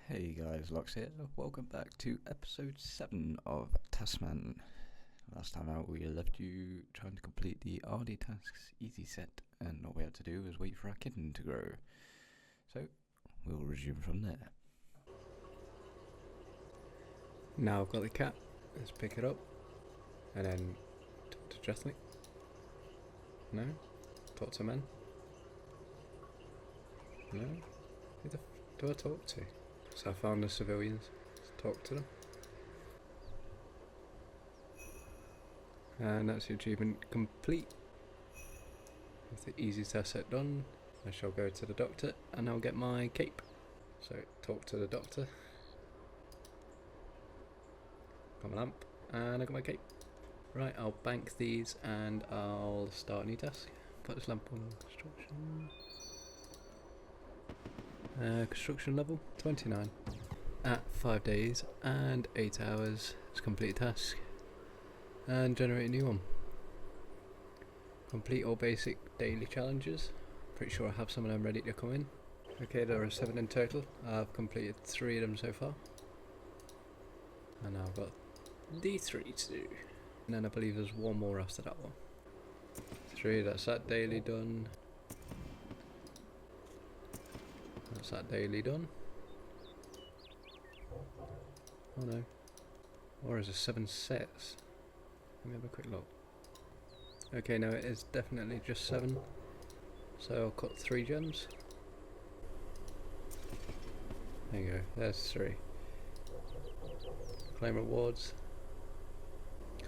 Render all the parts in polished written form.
Hey guys, Lochs here. Welcome back to episode 7 of TaskMan. Last time out we left you trying to complete the RD tasks easy set, and all we had to do was wait for our kitten to grow. So, we'll resume from there. Now I've got the cat, let's pick it up, and then talk to Jethnick. No? Talk to men? No? Who the do I talk to? So I found the civilians, let's talk to them. And that's the achievement complete. With the easy test set done, I shall go to the doctor and I'll get my cape. So talk to the doctor. Got my lamp and I got my cape. Right, I'll bank these and I'll start a new task. Put this lamp on construction. Construction level 29. At 5 days and 8 hours to complete a task and generate a new one. Complete all basic daily challenges. Pretty sure I have some of them ready to come in. Okay, there are 7 in total. I've completed 3 of them so far. And now I've got D3 to do. And then I believe there's one more after that one. 3, that's that daily done. That's that daily done. Oh no. Or is it 7 sets? Let me have a quick look. Okay, no, it is definitely just 7. So I'll cut 3 gems. There you go, there's 3. Claim rewards.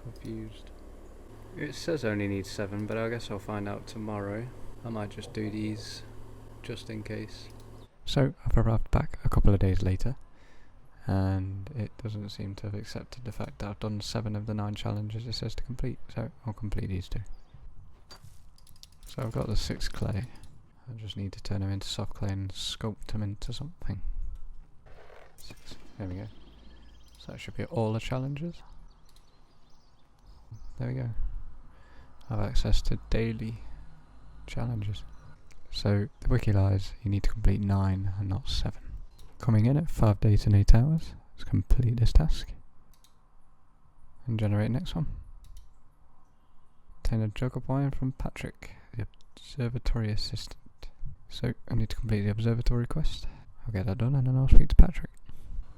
Confused. It says I only need 7, but I guess I'll find out tomorrow. I might just do these just in case. So I've arrived back a couple of days later, and it doesn't seem to have accepted the fact that I've done 7 of the 9 challenges it says to complete, so I'll complete these 2. So I've got the 6 clay. I just need to turn them into soft clay and sculpt them into something. 6. There we go. So that should be all the challenges. There we go. I have access to daily challenges. So the wiki lies, you need to complete 9 and not 7. Coming in at 5 days and 8 hours, let's complete this task and generate the next one. Obtain a jug of wine from Patrick, the observatory assistant. So I need to complete the observatory quest. I'll get that done and then I'll speak to Patrick.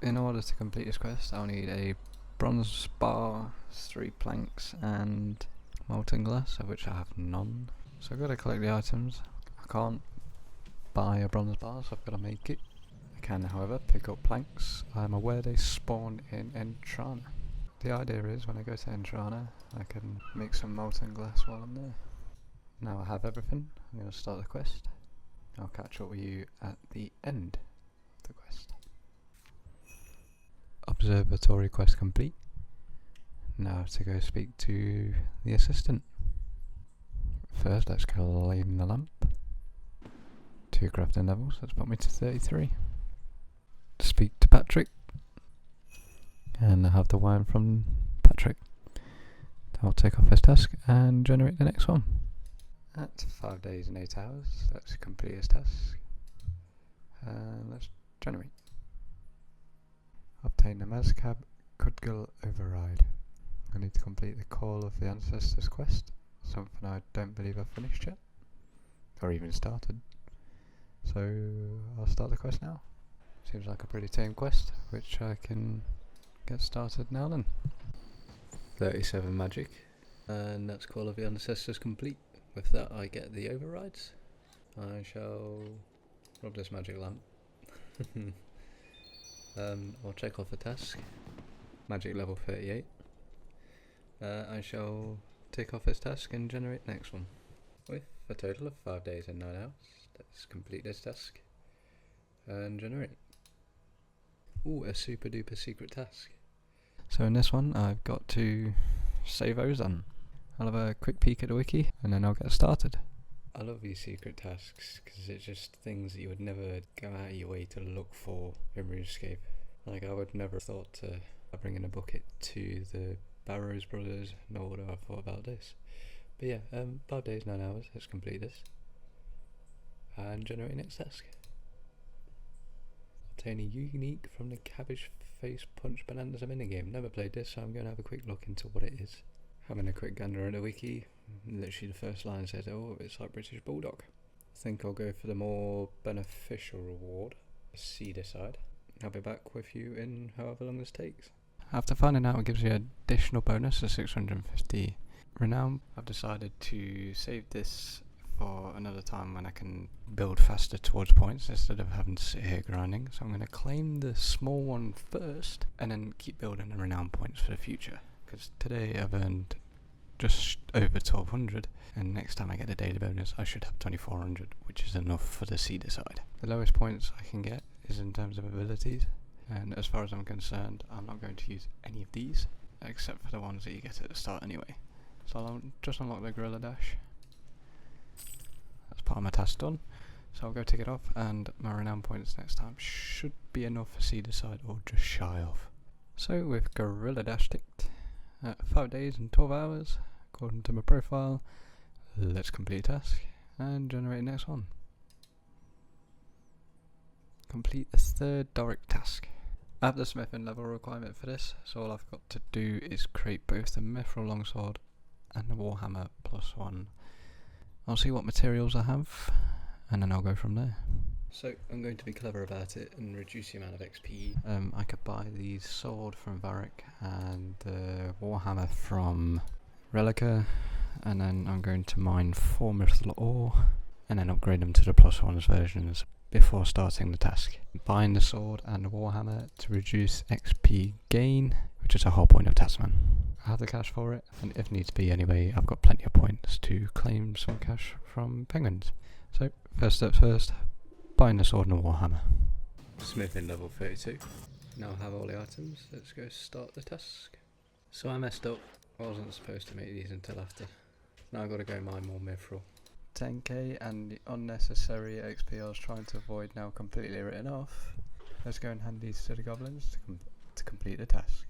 In order to complete this quest, I'll need a bronze bar, 3 planks and molten glass, of which I have none. So I've got to collect the items. I can't buy a bronze bar, so I've got to make it. I can, however, pick up planks. I'm aware they spawn in Entrana. The idea is when I go to Entrana, I can make some molten glass while I'm there. Now I have everything, I'm going to start the quest. I'll catch up with you at the end of the quest. Observatory quest complete. Now to go speak to the assistant. First, let's claim the lamp. 2 crafting levels, let's put me to 33. Speak to Patrick. And I have the wine from Patrick. I'll take off his task and generate the next one. At 5 days and 8 hours, let's complete his task. And let's generate. Obtain the Mazcab Kudgul override. I need to complete the Call of the Ancestors quest. Something I don't believe I've finished yet. Or even started. So I'll start the quest now. Seems like a pretty tame quest, which I can get started now then. 37 magic, and that's Call of the Ancestors complete. With that I get the overrides. I shall rub this magic lamp. I'll check off the task. Magic level 38. I shall take off this task and generate the next one. With a total of 5 days and 9 hours, let's complete this task and generate. Ooh, a super duper secret task. So in this one I've got to save Ozan. I'll have a quick peek at the wiki and then I'll get started. I love these secret tasks because it's just things that you would never go out of your way to look for in Runescape. Like I would never have thought to bring in a bucket to the Barrows brothers, nor would I have thought about this. But yeah, 5 days, 9 hours, let's complete this. And generate next task. Obtain a unique from the Cabbage Face Punch Bonanza minigame. Never played this, so I'm going to have a quick look into what it is. Having a quick gander at the wiki, literally the first line says, oh, it's like British Bulldog. I think I'll go for the more beneficial reward. See decide. I'll be back with you in however long this takes. After finding out it gives you an additional bonus of 650 renown, I've decided to save this for another time when I can build faster towards points instead of having to sit here grinding. So I'm going to claim the small one first and then keep building the renown points for the future. Because today I've earned just over 1200, and next time I get a daily bonus I should have 2400, which is enough for the seeder side. The lowest points I can get is in terms of abilities, and as far as I'm concerned I'm not going to use any of these except for the ones that you get at the start anyway. So I'll just unlock the Gorilla Dash. That's part of my task done, so I'll go tick it off, and my renown points next time should be enough for seeder side or just shy of. So with Gorilla Dash ticked at 5 days and 12 hours according to my profile, let's complete a task and generate the next one. Complete the third Doric task. I have the smithing level requirement for this, so all I've got to do is create both the mithril longsword and the warhammer +1. I'll see what materials I have and then I'll go from there. So I'm going to be clever about it and reduce the amount of XP. I could buy the sword from Varric and the warhammer from Relica, and then I'm going to mine 4 mithril ore and then upgrade them to the +1 versions before starting the task. Buying the sword and the warhammer to reduce XP gain, which is the whole point of TaskMan. I have the cash for it, and if needs be anyway, I've got plenty of points to claim some cash from penguins. So first steps first, buying the sword and the warhammer. Smithing level 32. Now I have all the items, let's go start the task. So I messed up, I wasn't supposed to make these until after. Now I've got to go mine more mithril. 10k and the unnecessary XP I was trying to avoid now completely written off. Let's go and hand these to the goblins to complete the task.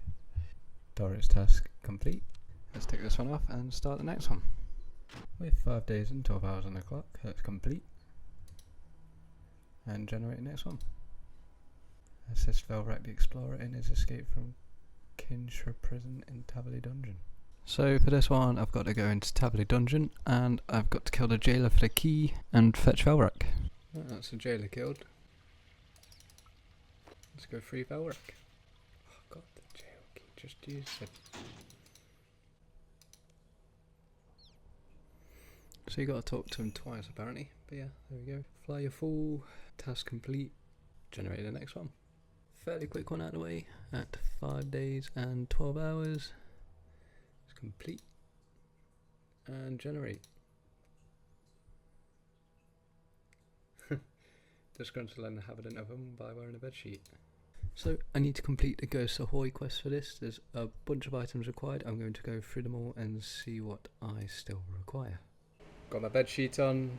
Doric's task complete. Let's take this one off and start the next one. With 5 days and 12 hours on the clock, let's complete and generate the next one. Assist Velrak the Explorer in his escape from Kinshra prison in Tavily Dungeon. So for this one I've got to go into Tavily Dungeon and I've got to kill the jailer for the key and fetch Velrak. Oh, that's the jailer killed. Let's go free Velrak. Oh god, the jail key, just use it. So you got to talk to him twice apparently, but yeah, there we go. Fly your fool, task complete, generate the next one. Fairly quick one out of the way at 5 days and 12 hours. Complete and generate. Disgruntled and inhabitant of them by wearing a bedsheet. So I need to complete the Ghost Ahoy quest for this. There's a bunch of items required. I'm going to go through them all and see what I still require. Got my bedsheet on.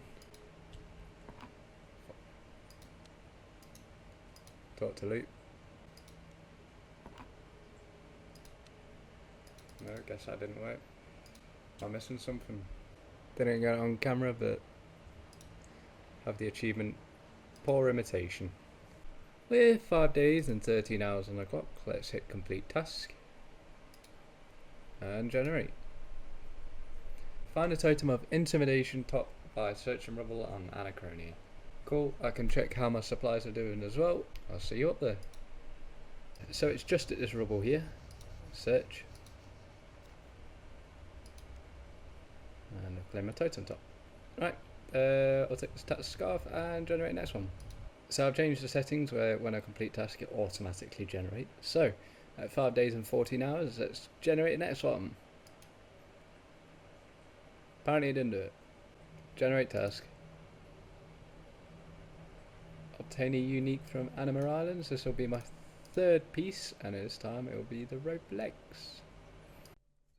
Talk to Luke. No, I guess that didn't work. I'm missing something. Didn't get it on camera, but have the achievement Poor Imitation. With 5 days and 13 hours on the clock, let's hit complete task and generate. Find a totem of intimidation top by searching rubble on Anachronia. Cool, I can check how my supplies are doing as well. I'll see you up there. So it's just at this rubble here. Search. And I'll claim my totem top. Right, I'll take this task scarf and generate the next one. So I've changed the settings where when I complete task it automatically generates. So at 5 days and 14 hours, let's generate the next one. Apparently it didn't do it. Generate task. Obtain a unique from Anima Islands. This will be my third piece, and this time it will be the rope legs.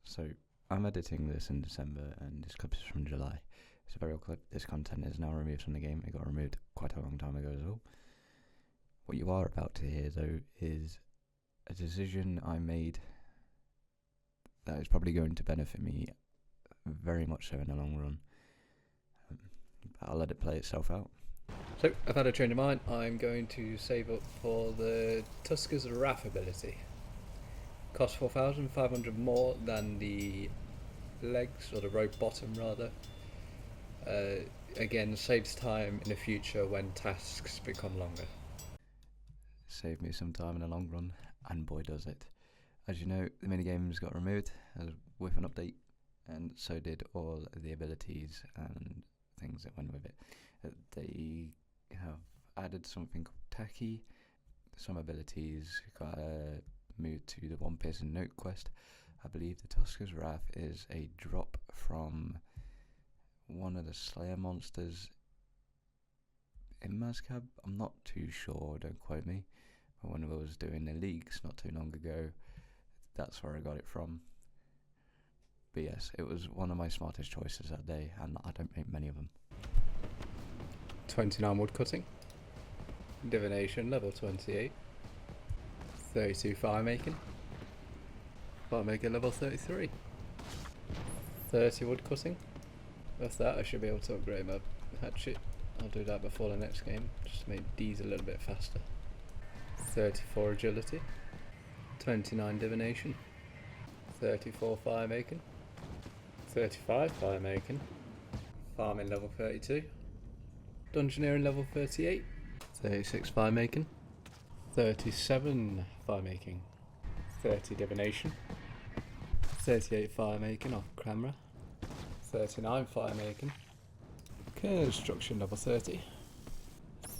So I'm editing this in December, and this clip is from July. It's a very old clip. This content is now removed from the game. It got removed quite a long time ago as well. What you are about to hear, though, is a decision I made that is probably going to benefit me very much so in the long run. But I'll let it play itself out. So, I've had a change of mind. I'm going to save up for the Tusker's Wrath ability. Costs 4,500 more than the legs, or the rogue bottom rather. Again, saves time in the future when tasks become longer. Saved me some time in the long run, and boy does it. As you know, the minigames got removed with an update, and so did all the abilities and things that went with it. They have added something called Techie. Some abilities got moved to the One Person Note quest. I believe the Tusker's Wrath is a drop from one of the Slayer monsters in Mazcab. I'm not too sure, don't quote me. But when I was doing the leagues not too long ago, that's where I got it from. But yes, it was one of my smartest choices that day, and I don't make many of them. 29 wood cutting. Divination level 28. 32 fire making. Fire making level 33. 30 wood cutting. With that I should be able to upgrade my hatchet. I'll do that before the next game, just to make these a little bit faster. 34 agility. 29 divination. 34 fire making. 35 fire making. Farming level 32. Dungeoneering level 38. 36 fire making. 37 fire making. 30 divination. 38 fire making off camera. 39 fire making. Construction level 30.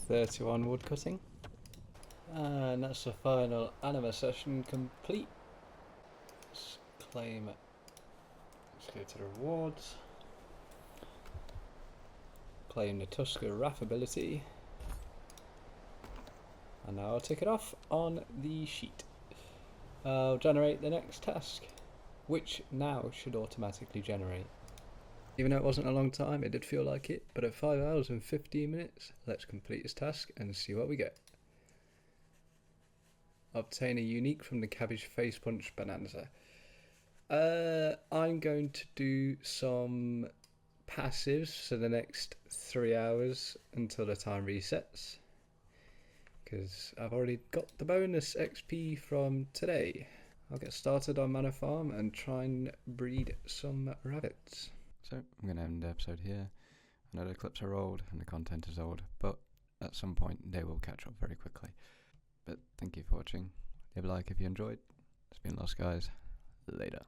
31 wood cutting. And that's the final anima session complete. Let's claim it. Let's go to the rewards. Claim the Tusker Wrath ability. And now I'll tick it off on the sheet. I'll generate the next task, which now should automatically generate. Even though it wasn't a long time, it did feel like it, but at 5 hours and 15 minutes, let's complete this task and see what we get. Obtain a unique from the Cabbage Face Punch Bonanza. I'm going to do some passives for the next 3 hours until the time resets, because I've already got the bonus XP from today. I'll get started on Manor Farm and try and breed some rabbits. So I'm going to end the episode here. I know the clips are old and the content is old, but at some point they will catch up very quickly. But thank you for watching. Leave a like if you enjoyed. It's been Lost Guys. Later.